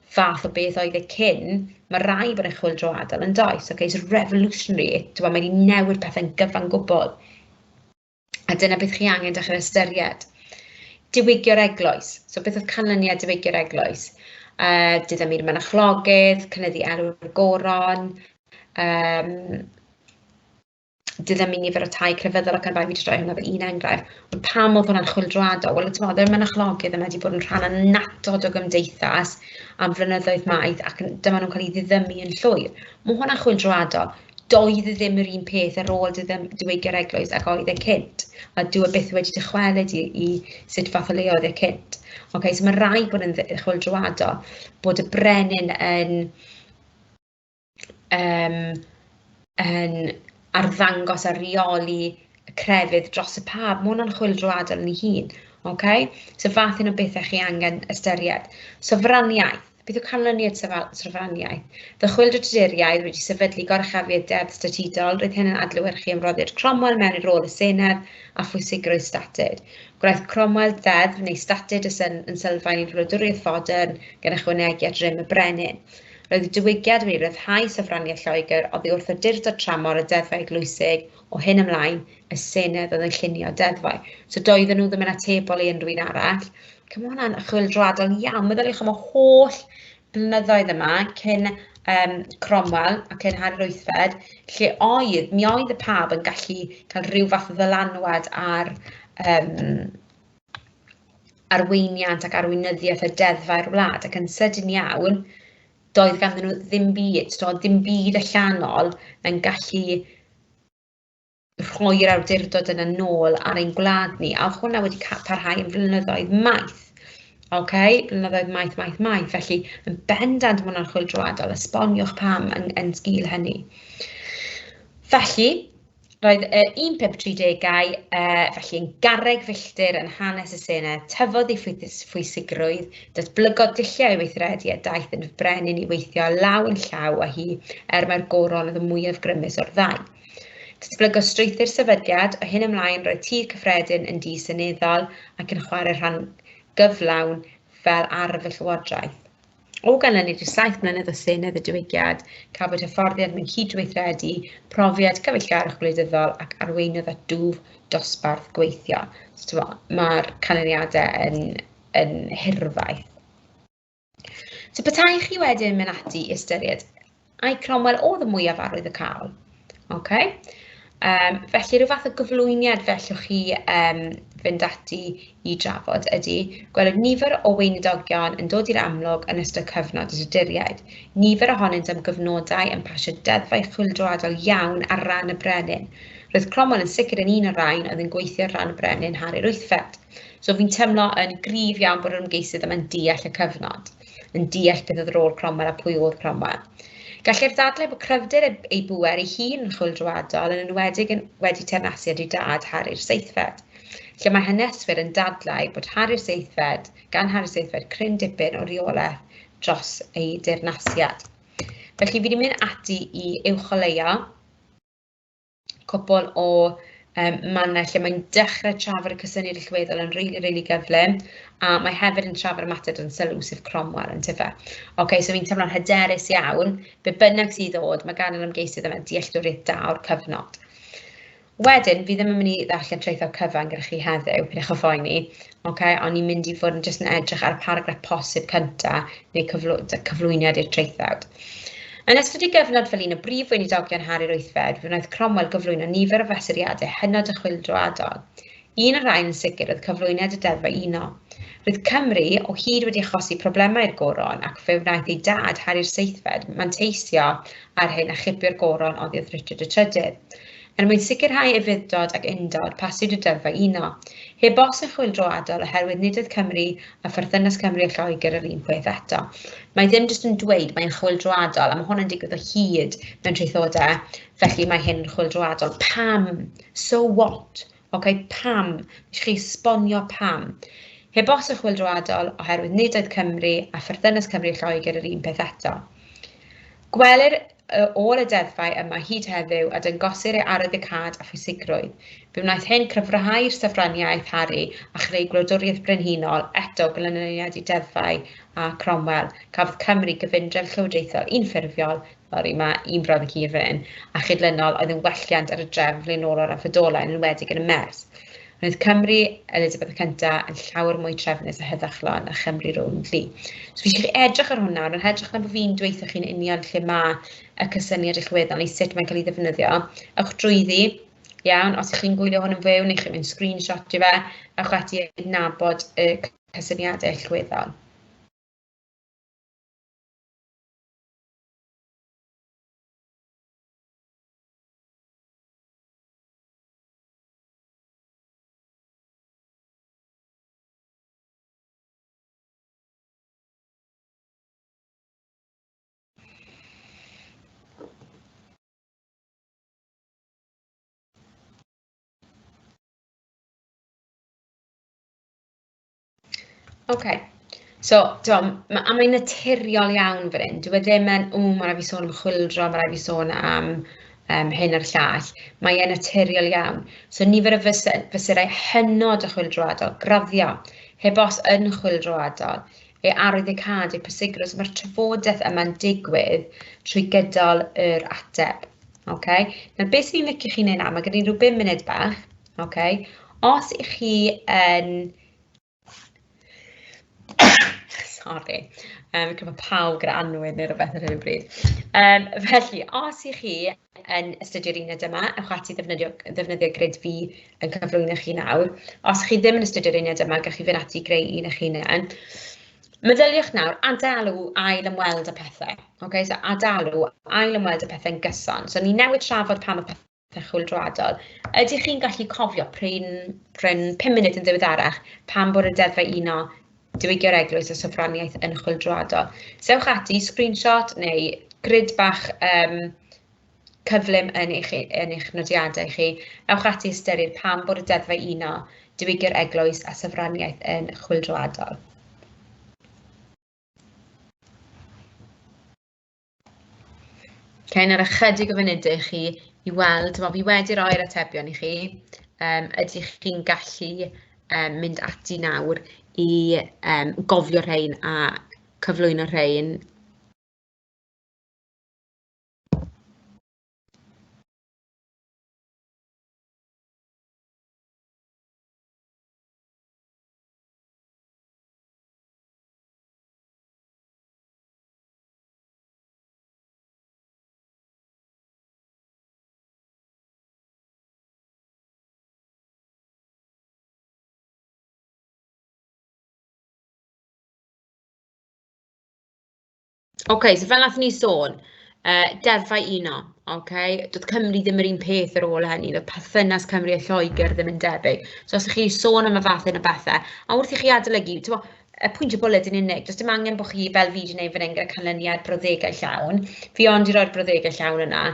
fath o beth oedd cyn, mae rai bod y chwyldroadol yn does. So revolutionary, mae wedi newid pethau'n gyfan gwbl. A dyna beth chi angen dechrau ystyried. Diwygio'r eglwys. So beth oedd canlyniad diwygio'r eglwys? Dydym i'r mynachlogydd, cynyddu elw'r goron, dydym i nifer o tai crefyddol ac yn bai fi wedi rhoi hwnna fel un enghraifft. Ond pam oedd hwnna'n chwyldroadol? Wel, yr mynachlogydd yma wedi bod yn rhan annatod o gymdeithas am flynyddoedd maith ac dyma nhw'n cael ei ddiddymu yn llwyr. Mae hwnna'n chwyldroadol. Doedd ddim yr un peth ar ôl diwygio'r eglwys ac oedd e cynt. A dwi byth wedi dychwelyd i sut fath o le oedd e cynt. Okay, so mae rai bod yn chwyldroadol bod y brenin yn arddangos a reoli y crefydd dros y pab. Mae hwnna'n chwyldroadol yn ei hun. Okay? So fath un o bethau chi angen ystyried. Sofraniaeth. Beth yw canlyniad sofraniaeth? Fy chwyldroaduriaid wedi sefydlu gorchafiad deddf statudol, roedd hyn yn adlewyrchu ymroddiad Cromwell mewn i rôl y Senedd a phwysigrwydd statud. Gwnaeth Cromwell deddf neu statud yn sylfaen i'r wladwriaeth fodern gan ychwanegu at rym y brenin. Roedd y diwygiad wedi ryddhau sofraniaeth Lloegr oddi wrth y dirdo tramor y deddfau eglwysig o hyn ymlaen y Senedd oedd yn llunio deddfau. So doedden nhw ddim yn atebol i unrhyw un arall. Mae hwnna'n chwyldroadol iawn. Meddyliwch am y holl blynyddoedd yma cyn Cromwell ac cyn Harri'r Wythfed, lle mi oedd y pab yn gallu cael rhyw fath o ddylanwad ar arweiniant ac arweinyddiaeth y deddfau'r wlad, ac yn sydyn iawn, doedd ganddyn nhw ddim byd allanol yn gallu rhoi'r awdurdod yna nôl ar ein gwlad ni, a hwnna wedi parhau yn flynyddoedd maith. Okay? Blynyddoedd maith. Felly, yn bendant mae hwnna'n chwyldroadol, esboniwch pam yn sgil hynny. Felly, roedd 1530au, felly yn garreg filltir yn hanes y Senedd, tyfodd ei phwysigrwydd, datblygodd dulliau i weithredu a daeth yn brenin i weithio law yn llaw â hi mae'r goron oedd y mwyaf grymus o'r ddau. Datblygodd strwythur sefydliad, o hyn ymlaen roedd tir cyffredin yn di-seneddol ac yn chwarae rhan gyflawn fel arf y llywodraeth. O ganlyniad i'r 7 mlynedd o Senedd y diwygiad, cafwyd hyfforddiad mewn cydweithredu, profiad cyfeillgarwch gwleidyddol ac arweinydd at dwf dosbarth gweithio. So, mae'r canlyniadau yn hirfaeth. So, petai chi wedyn mynd ati i ystyried, ai Cromwell oedd y mwyaf arwydd y cael. Okay? Felly, rhyw fath o gyflwyniad fellwch chi fynd ati i drafod ydy gweld nifer o weinidogion yn dod i'r amlwg yn ystod cyfnod y Tuduriaid. Nifer ohonynt am gyfnodau yn pasio deddfau chwyldroadol iawn ar ran y brenin. Roedd Cromwell yn sicr yn un o'r rhain oedd yn gweithio ar ran y brenin Harri'r Wythfed. So fi'n teimlo yn gryf iawn bod yr ymgeisydd yma'n deall y cyfnod, yn deall beth oedd rôl Cromwell a pwy oedd Cromwell. Gellir dadlau bod cryfder ei bwer ei hun yn chwyldroadol yn enwedig wedi teyrnasiad i dad Harri'r Seithfed, lle mae haneswyr yn dadlau bod gan Harri'r Seithfed cryn dipyn o reolaeth dros ei deyrnasiad. Felly fi wedi mynd ati i uwcholeuo cwbl o mannau lle mae'n dechrau trafod y cysyniad allweddol yn rili gyflym, a mae hefyd yn trafod y mater yn sylw sef Cromwell yn tyfa. Okay, so fi'n teimlo'n hyderus iawn, be bynnag sydd ddod, mae gan yr ymgeisydd yma dealltwriaeth da o'r cyfnod. Wedyn, fi ddim yn mynd i ddarllen traethawd cyfan gyda chi heddiw, pidwch o phoeni, ond ni'n mynd i fod yn jyst yn edrych ar y paragraff posib cyntaf neu cyflwyniad i'r traethawd. Yn ystod ei gyfnod fel un o brif weinidogion Harri'r Wythfed, fe wnaeth Cromwell gyflwyno nifer o fesuriadau hynod y chwyldroadol. Un o'r rhain yn sicr oedd cyflwyniad y deddfa uno. Roedd Cymru o hyd wedi achosi problemau i'r goron ac fe wnaeth ei dad Harri'r Seithfed manteisio ar hyn a chipio'r goron oddi oedd Richard y Trydydd. Yn mwyn sicrhau ei fuddod ac undod pasiwyd y deddfa uno. Heb os yn chwyldroadol oherwydd nid oedd Cymru a pherthynas Cymru a Lloegr yr un peth eto. Mae ddim jyst yn dweud mae'n chwyldroadol, a mae hwn yn digwydd o hyd mewn traethodau, felly mae hyn yn chwyldroadol. Pam? So what? Okay, pam? Nes chi esbonio pam? Heb os yn chwyldroadol oherwydd nid oedd Cymru a pherthynas Cymru a Lloegr yr un peth eto. Gwelir ôl y deddfau yma hyd heddiw a dyngosir ei arwyddocâd a phwysigrwydd. Fe wnaeth hyn cryfhau'r sofraniaeth Harri a chreu gwladwriaeth brenhinol eto glanlyniad i deddfau a Cromwell. Cafodd Cymru gyfundrefn llywodraethol unffurfiol, un brawd y cyd fan hyn, a chydlynol oedd yn welliant ar y drefn flaenorol a ffodolaeth yn enwedig yn y Mers. Roedd Cymru, Elizabeth y cynta, yn llawer mwy trefnus a heddychlon a Chymru rownd li. So fi eisiau chi edrych ar hwnna, ond edrych na bod fi'n dweithio chi'n union lle mae y cysyniad allweddol i sut mae'n cael ei ddefnyddio. Ewch drwyddi, iawn, os ych chi'n gwylio hwn yn fyw, neu chi'n mynd screenshotio fe, ewch ati adnabod y cysyniadau allweddol. Okay. So, mae'n naturiol iawn fan hyn. Dwi ddim yn, mae rhaid fi sôn am chwildro, mae rhaid fi sôn am hyn a'r llall. Mae'n naturiol iawn. So, nifer y fysurau hynod y chwildroadol, graddio, heb os yn chwildroadol, ei arwyddocad, ei pwysigrwydd, mae'r trafodaeth yma'n digwydd trwy gydol yr ateb. Okay? Nawr, beth sy'n licio chi wneud nawr? Mae gen i rhyw 5 munud bach. Okay? Os ych chi yn... Sorry, cyfo pawb gyda anwyd neu rhywbeth ar hyn o bryd. Felly, os ych chi yn astudio'r uned yma, ewch ati ddefnyddio grid fi yn cyflwyno chi nawr. Os chi ddim yn astudio'r uned yma, gallwch chi fynd ati greu un eich hunain. Meddyliwch nawr, adalu ail ymweld y pethau. Okay? So, adalu ail ymweld y pethau'n gyson. So, ni newid trafod pam y pethau chwildroadol. Ydych chi'n gallu cofio pryn 5 munud yn ddiweddarach pam bod y deddfa uno diwygio'r eglwys o sofraniaeth yn chwildroadol. Sewch ati, screenshot neu grid bach cyflym yn eich nodiadau chi. Ewch ati ystyried pam bod y deddfa uno diwygio'r eglwys a sofraniaeth yn chwildroadol. Cael ar ychydig o funudau chi i weld, fi wedi roi'r atebion i chi, ydych chi'n gallu mynd ati nawr i gofio rhain a cyflwyno rhain. Okay, so fel nath ni sôn, deddfa uno, okay? Doedd Cymru ddim yr un peth ar ôl hynny, doedd perthynas Cymru a Lloegr ddim yn debyg. So os ych chi sôn am y fath yna bethau, a wrth i chi adolygu, y pwynt y bwled yn unig, does dim angen bod chi fel fi wedi gwneud fan hyn gyda canlyniad brawddegau llawn. Fi ond i roi'r brawddegau llawn yna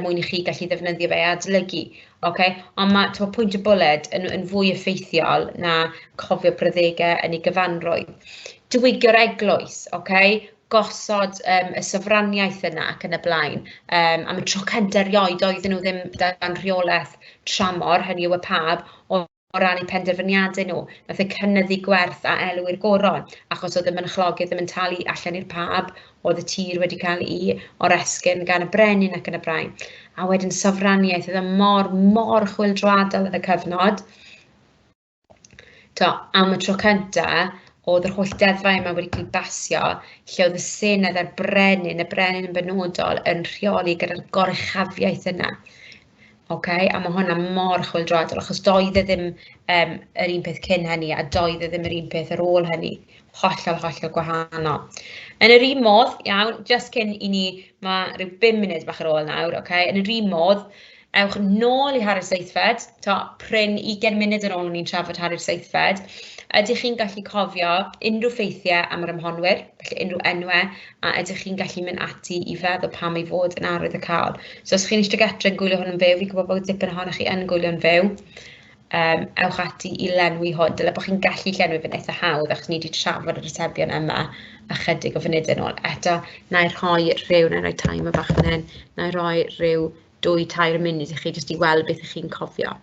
mwyn i chi gallu ddefnyddio fe a adolygu. Okay? Ond mae pwynt y bwled yn fwy effeithiol na cofio brawddegau yn ei gyfanrwydd. Diwygio'r eglwys, okay? Gosod y sofraniaeth yna ac yn y blaen. Am y tro cyntaf erioed doedden nhw ddim dan rheolaeth tramor, hynny yw y pab, o rannu penderfyniadau nhw. Nath y cynyddu gwerth a elw i'r goron, achos oedd y mynchlogydd ddim yn talu allan i'r pab, oedd y tir wedi cael ei oresgyn gan y brenin ac yn y blaen. A wedyn sofraniaeth, oedd y mor chwildroadol yn y cyfnod. Am y tro cyntaf, oedd yr holl deddfa yma wedi cael basio, lle oedd y Senedd a'r brenin, y brenin yn benodol, yn rheoli gyda'r goruchafiaeth yna. Okay? A mae hwnna mor chwildroadol, achos doedd e ddim yr un peth cyn hynny, a doedd e ddim yr un peth ar ôl hynny. Hollol gwahanol. Yn yr un modd, iawn, just cyn i ni, mae rhyw 5 munud bach ar ôl nawr, okay? Yn yr un modd, ewch nôl i Harri'r Seithfed, pryn 20 munud yn ôl ni'n trafod Harri'r Seithfed, ydych chi'n gallu cofio unrhyw ffeithiau am yr ymhonwyr, felly unrhyw enwau, a ydych chi'n gallu mynd ati i feddwl pam ei fod yn arwyddocâd. So os chi'n eisiau gytre yn gwylio hwn yn fyw, fi'n gwybod bod dipyn ohonoch chi yn gwylio yn fyw, ewch ati i lenwi hwn. Dyle bod chi'n gallu llenwi fe'n eitha hawdd, achos ni wedi trafod yr atebion yma ychydig o funudau yn ôl. Eto, na i rhoi rhyw, na i rhoi timer bach fan hyn, na i rhoi rhyw 2-3 munud i chi jyst i weld beth ych chi'n cofio.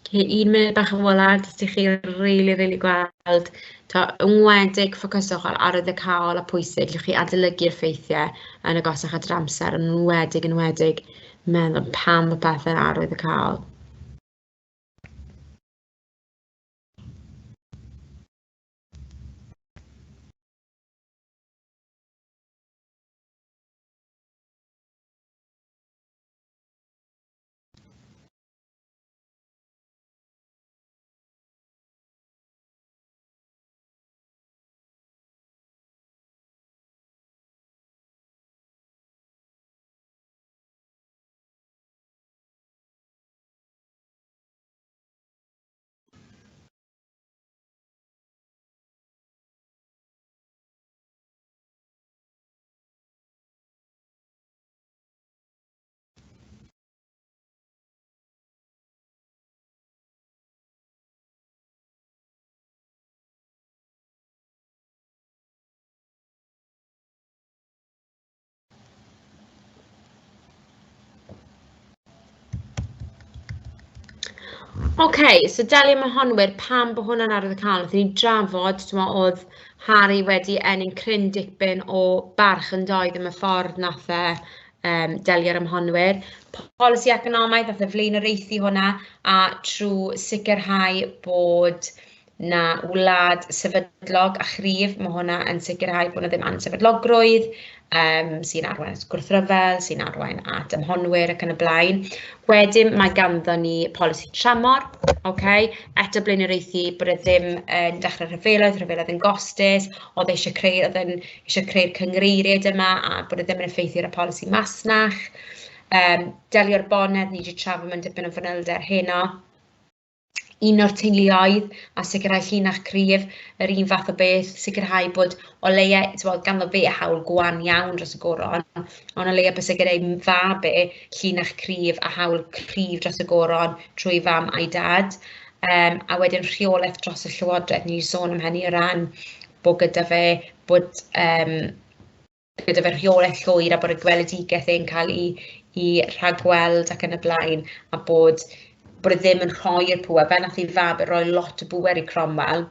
Un munud bach yn ola, jyst i chi rili gweld, ynwedig ffocyswch ar arwyddocaol a pwysig, lle chi adolygu'r ffeithiau yn agosach at yr amser, yn enwedig meddwl pam y pethau'n arwyddocaol. So delio mae honwyr pam bod hwnna'n arwyddocaol. Nathon ni drafod, oedd Harry wedi ennill cryn dipyn o barch yn doedd am y ffordd nath delio'r ymhonwyr. Polisi economaidd nath flaenoriaethu hwnna a trwy sicrhau bod na wlad sefydlog a chrif, mae hwnna yn sicrhau bod na ddim ansefydlogrwydd, sy'n arwain at gwrthryfel, sy'n arwain at ymhonwyr ac yn y blaen. Wedyn mae ganddo ni polisi tramor, eto blaenoriaethu bod e ddim yn dechrau rhyfeloedd yn gostus, oedd eisiau creu'r cyngreiriad yma a bod e ddim yn effeithio ar y polisi masnach. Delio'r bonedd, ni wedi trafod mewn dipyn o fanylder heno. Un o'r teuluoedd a sicrhau llinach cryf, yr un fath o beth, sicrhau bod o leia, ganddo fe hawl gwan iawn dros y goron, ond o leia bys gyda'i fab llinach cryf a hawl cryf dros y goron trwy fam a'i dad. A wedyn rheolaeth dros y llywodraeth, ni sôn am hynny o ran bod gyda fe rheolaeth llwyr a bod y gweledigaeth e'n cael i rhagweld ac yn y blaen, a bod e ddim yn rhoi'r pŵer, fe nath i fab roi lot o bŵer i Cromwell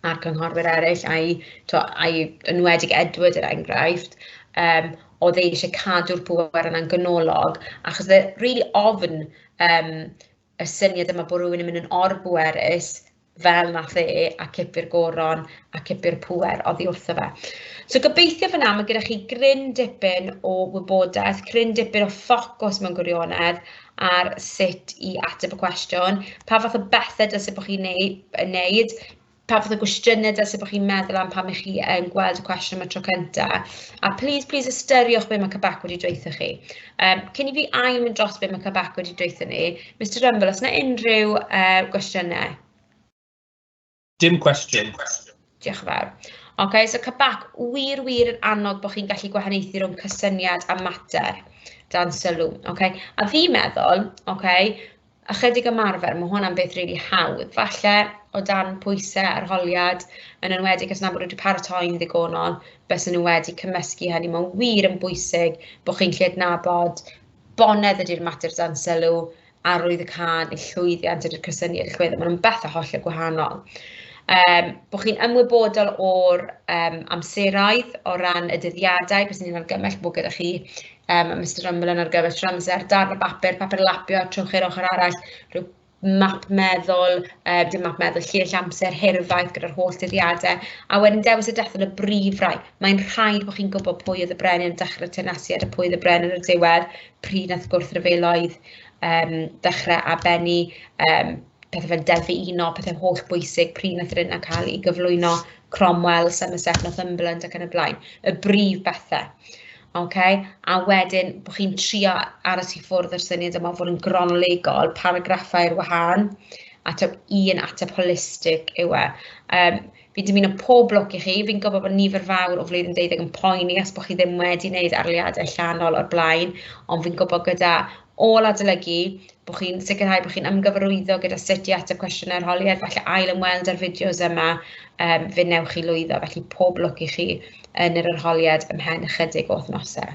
a'r cynghorwyr eraill, a'i enwedig Edward yr enghraifft, oedd e eisiau cadw'r pŵer yna'n ganolog, achos e rili ofn y syniad yma bod rhywun yn mynd yn orbwerus fel nath a cipio'r goron a cipio'r pŵer oddi wrtho fe. So gobeithio fyna, mae gyda chi gryn dipyn o wybodaeth, gryn dipyn o ffocws mewn gwirionedd ar sut i ateb y cwestiwn, pa fath o bethau dylse bod chi'n neud, pa fath o gwestiynau dylse bod chi'n meddwl am pam chi yn gweld y cwestiwn yma tro cyntaf, a please ystyriwch be mae Quebec wedi dweutho chi. Cyn i fi ail mynd dros be mae Quebec wedi dweutho ni, Mr Rumble, os yna unrhyw gwestiynau? Dim cwestiwn. Diolch yn fawr. So Quebec, wir yn annog bod chi'n gallu gwahaniaethu rhwng cysyniad a mater dan sylw. A fi meddwl, ychydig ymarfer, mae hwnna'n beth rili hawdd. Falle o dan pwysau arholiad, yn enwedig os na bod wedi paratoi'n ddigonol, bys yn wedi cymysgu hynny. Mae'n wir yn bwysig bod chi'n gallu adnabod bonedd ydy'r mater dan sylw, arwyddocaol, llwyddiant ydy'r cysyniad llwyddiant. Maen nhw'n bethau hollol gwahanol. Bod chi'n ymwybodol o'r amseroedd o ran y dyddiadau, bys ni'n argymell bod gyda chi Mr Rumble yn argymell trwy amser, darn o bapur lapio trwch i'r ochr arall, rhyw map meddwl, dim map meddwl, lleill amser, hirfaith gyda'r holl dyddiadau, a wedyn dewis y dethol y brif rai. Mae'n rhaid bod chi'n gwybod pwy oedd y brenin yn dechrau teynasiad a pwy oedd y brenin yn y diwedd, pryd nath gwrthryfeloedd dechrau a benni, pethau fel delfi uno, pethau holl bwysig, pryd nath yr yna cael ei gyflwyno Cromwell, Somerset, Northumberland ac yn y blaen. Y brif bethau. A wedyn, bod chi'n trio aros i ffwrdd yr syniad yma fod yn gronolegol, paragraffau'r wahân, un ateb holistig yw e. Fi'n dymuno pob blwc i chi, fi'n gwybod bod nifer fawr o flwyddyn 12 yn poeni os bod chi ddim wedi gwneud arliadau llanol o'r blaen, ond fi'n gwybod gyda ôl adolygu, bod chi'n sicrhau bod chi'n ymgyfarwyddo gyda sut i ateb cwestiynau arholiad, falle ail ymweld ar fideos yma, fe newch chi lwyddo, felly pob lwc i chi yn yr arholiad ymhen ychydig o wythnosau.